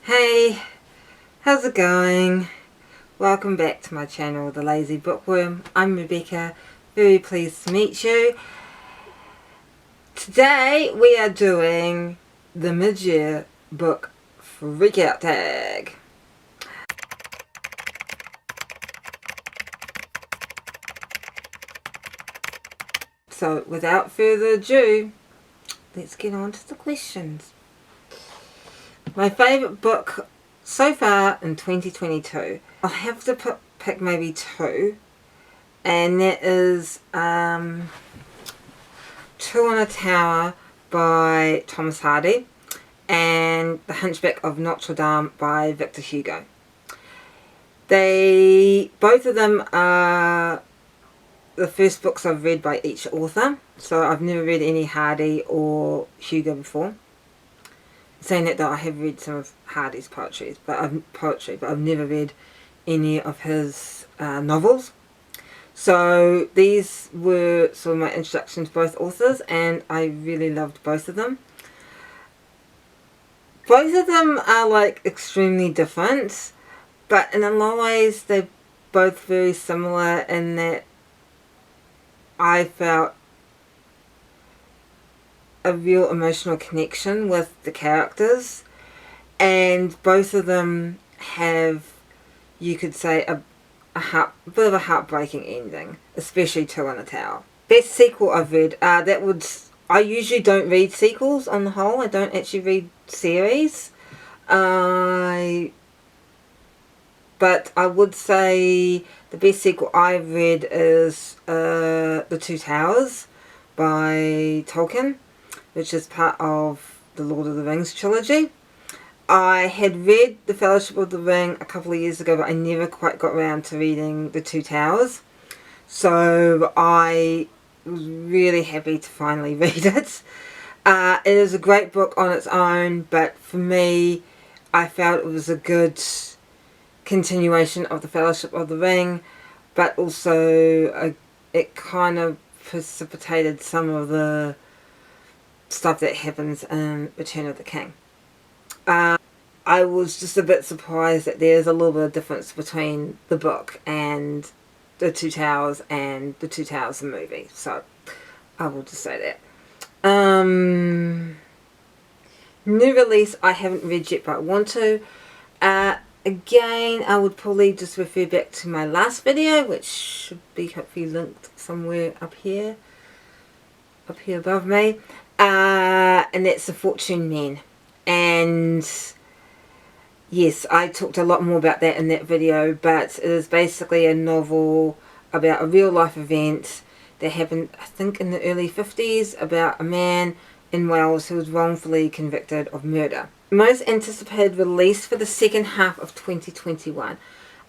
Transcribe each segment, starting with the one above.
Hey, how's it going? Welcome back to my channel, The Lazy Bookworm. I'm Rebecca, very pleased to meet you. Today we are doing the mid-year book freakout tag. So without further ado, let's get on to the questions. My favourite book so far in 2022. I'll have to pick maybe two, and that is Two on a Tower by Thomas Hardy and The Hunchback of Notre Dame by Victor Hugo. Both of them are the first books I've read by each author, so I've never read any Hardy or Hugo before. Saying that though, I have read some of Hardy's poetry, but I've never read any of his novels. So these were sort of my introduction to both authors, and I really loved both of them. Both of them are like extremely different, but in a lot of ways they're both very similar in that I felt a real emotional connection with the characters, and both of them have, you could say, a bit of a heartbreaking ending, especially Two on a Tower. Best sequel I've read, I usually don't read sequels on the whole. I don't actually read series. But I would say the best sequel I've read is The Two Towers by Tolkien, which is part of the Lord of the Rings trilogy. I had read The Fellowship of the Ring a couple of years ago, but I never quite got around to reading The Two Towers. So I was really happy to finally read it. It is a great book on its own, but for me, I felt it was a good continuation of The Fellowship of the Ring, but also it kind of precipitated some of the stuff that happens in Return of the King. I was just a bit surprised that there's a little bit of difference between the book and The Two Towers and The Two Towers the movie. So I will just say that. New release I haven't read yet, but I want to. Again, I would probably just refer back to my last video, which should be hopefully linked somewhere up here above me. And that's The Fortune Men. And yes, I talked a lot more about that in that video, but it is basically a novel about a real life event that happened, I think, in the early 50s, about a man in Wales who was wrongfully convicted of murder. Most anticipated release for the second half of 2021.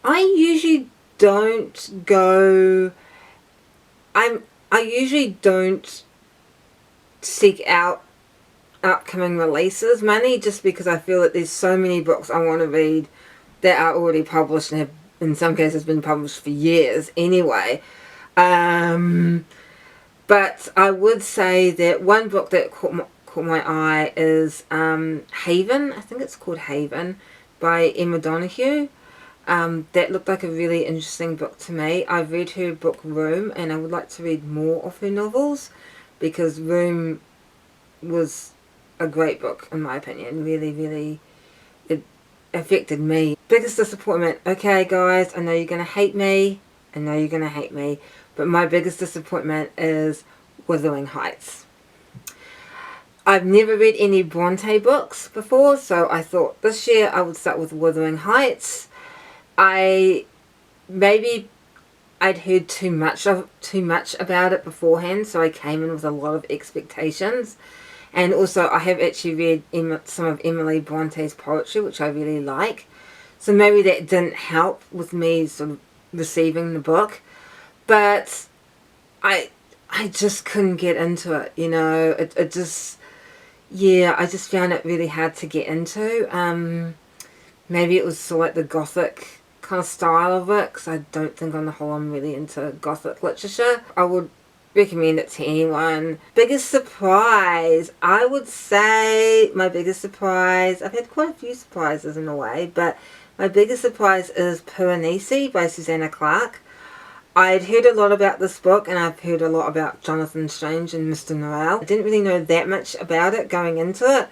I usually don't go... I usually don't seek out upcoming releases, mainly just because I feel that there's so many books I want to read that are already published and have in some cases been published for years anyway. But I would say that one book that caught my eye is Haven. I think it's called Haven by Emma Donoghue. That looked like a really interesting book to me. I've read her book Room, and I would like to read more of her novels because Room was a great book in my opinion. Really, it affected me. Biggest disappointment. Okay guys, I know you're going to hate me. But my biggest disappointment is Wuthering Heights. I've never read any Bronte books before, so I thought this year I would start with Wuthering Heights. Maybe I'd heard too much about it beforehand, so I came in with a lot of expectations. And also I have actually read some of Emily Bronte's poetry, which I really like. So maybe that didn't help with me sort of receiving the book. But I just couldn't get into it, you know. I just found it really hard to get into. Maybe it was sort of like the gothic kind of style of it, because I don't think on the whole I'm really into gothic literature. I would recommend it to anyone. Biggest surprise, I would say my biggest surprise, I've had quite a few surprises in a way, but my biggest surprise is Piranesi by Susanna Clarke. I'd heard a lot about this book, and I've heard a lot about Jonathan Strange and Mr. Noel. I didn't really know that much about it going into it,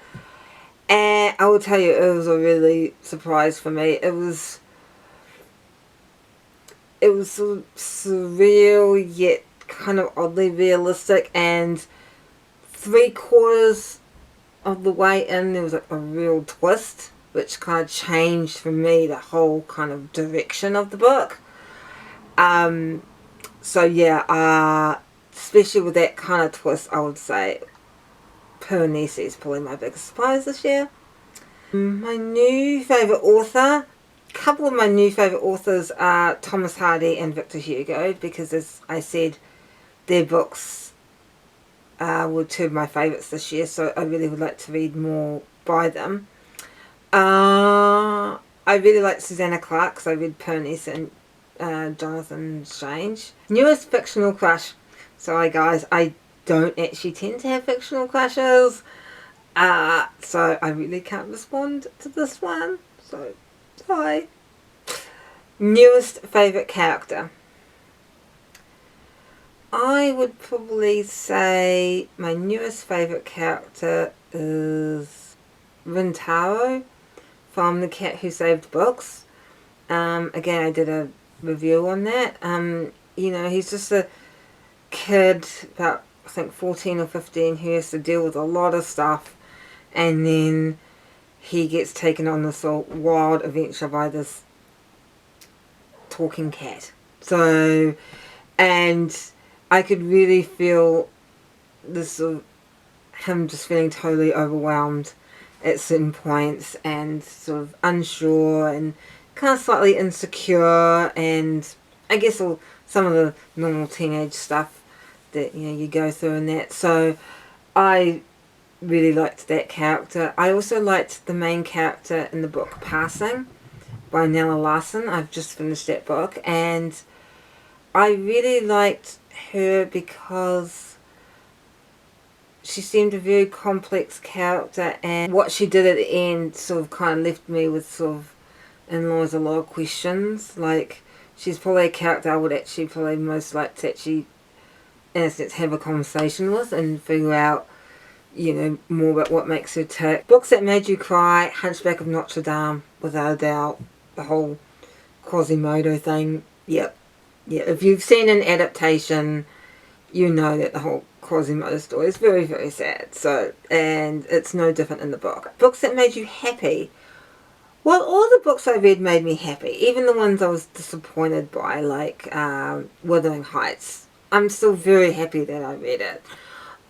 and I will tell you, it was a really surprise for me. It was sort of surreal yet kind of oddly realistic, and 3/4 of the way in there was like a real twist which kind of changed for me the whole kind of direction of the book. So yeah, especially with that kind of twist, I would say Piranesi is probably my biggest surprise this year. My new favourite author, a couple of my new favourite authors are Thomas Hardy and Victor Hugo, because as I said, their books were two of my favourites this year, so I really would like to read more by them. I really like Susanna Clarke, because I read Piranesi and Jonathan Strange. Newest fictional crush. Sorry guys, I don't actually tend to have fictional crushes, so I really can't respond to this one, so sorry. Newest favourite character. I would probably say my newest favourite character is Rintaro from The Cat Who Saved Books. Again, I did a review on that. You know, he's just a kid, about I think 14 or 15, who has to deal with a lot of stuff, and then he gets taken on this wild adventure by this talking cat. So, and I could really feel this sort of him just feeling totally overwhelmed at certain points, and sort of unsure and kind of slightly insecure, and I guess some of the normal teenage stuff that, you know, you go through in that. So I really liked that character. I also liked the main character in the book Passing by Nella Larson. I've just finished that book, and I really liked her because she seemed a very complex character, and what she did at the end sort of kind of left me with sort of in-laws a lot of questions. Like, she's probably a character I would actually probably most like to actually, in a sense, have a conversation with and figure out, you know, more about what makes her tick. Books that made you cry, Hunchback of Notre Dame, without a doubt. The whole Quasimodo thing, yep. Yeah, if you've seen an adaptation, you know that the whole Quasimodo story is very, very sad. So, and it's no different in the book. Books that made you happy. Well, all the books I read made me happy. Even the ones I was disappointed by, like Wuthering Heights. I'm still very happy that I read it.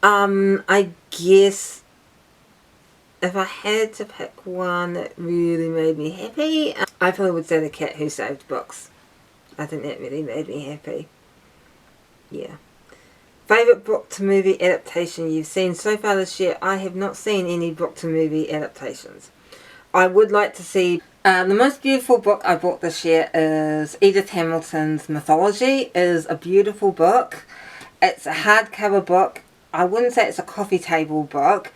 I guess if I had to pick one that really made me happy, I probably would say The Cat Who Saved Books. I think that really made me happy. Yeah. Favourite book to movie adaptation you've seen so far this year? I have not seen any book to movie adaptations. I would like to see... the most beautiful book I bought this year is Edith Hamilton's Mythology. It is a beautiful book. It's a hardcover book. I wouldn't say it's a coffee table book.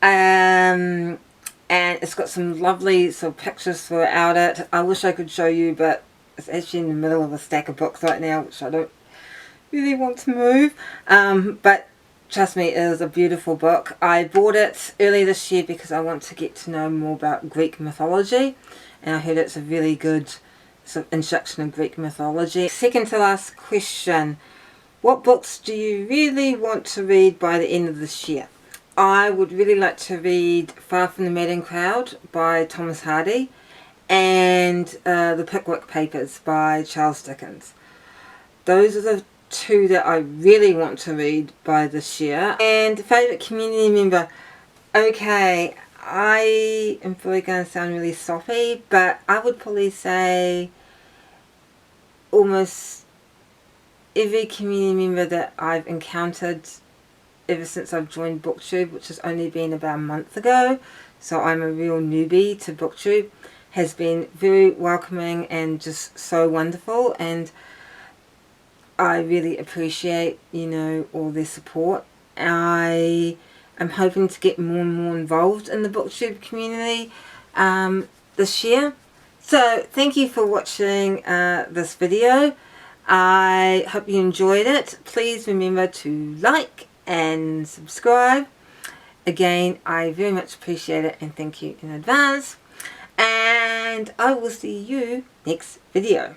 And it's got some lovely sort of pictures throughout it. I wish I could show you, but it's actually in the middle of a stack of books right now, which I don't really want to move. But trust me, it is a beautiful book. I bought it early this year because I want to get to know more about Greek mythology, and I heard it's a really good sort of introduction of Greek mythology. Second to last question, what books do you really want to read by the end of this year? I would really like to read Far From the Madding Crowd by Thomas Hardy, and The Pickwick Papers by Charles Dickens. Those are the two that I really want to read by this year. And favourite community member. Okay, I am probably going to sound really soppy, but I would probably say almost every community member that I've encountered ever since I've joined BookTube, which has only been about a month ago, so I'm a real newbie to BookTube, has been very welcoming and just so wonderful. And I really appreciate, you know, all their support. I am hoping to get more and more involved in the booktube community this year. So thank you for watching this video. I hope you enjoyed it. Please remember to like and subscribe. Again, I very much appreciate it and thank you in advance. And I will see you next video.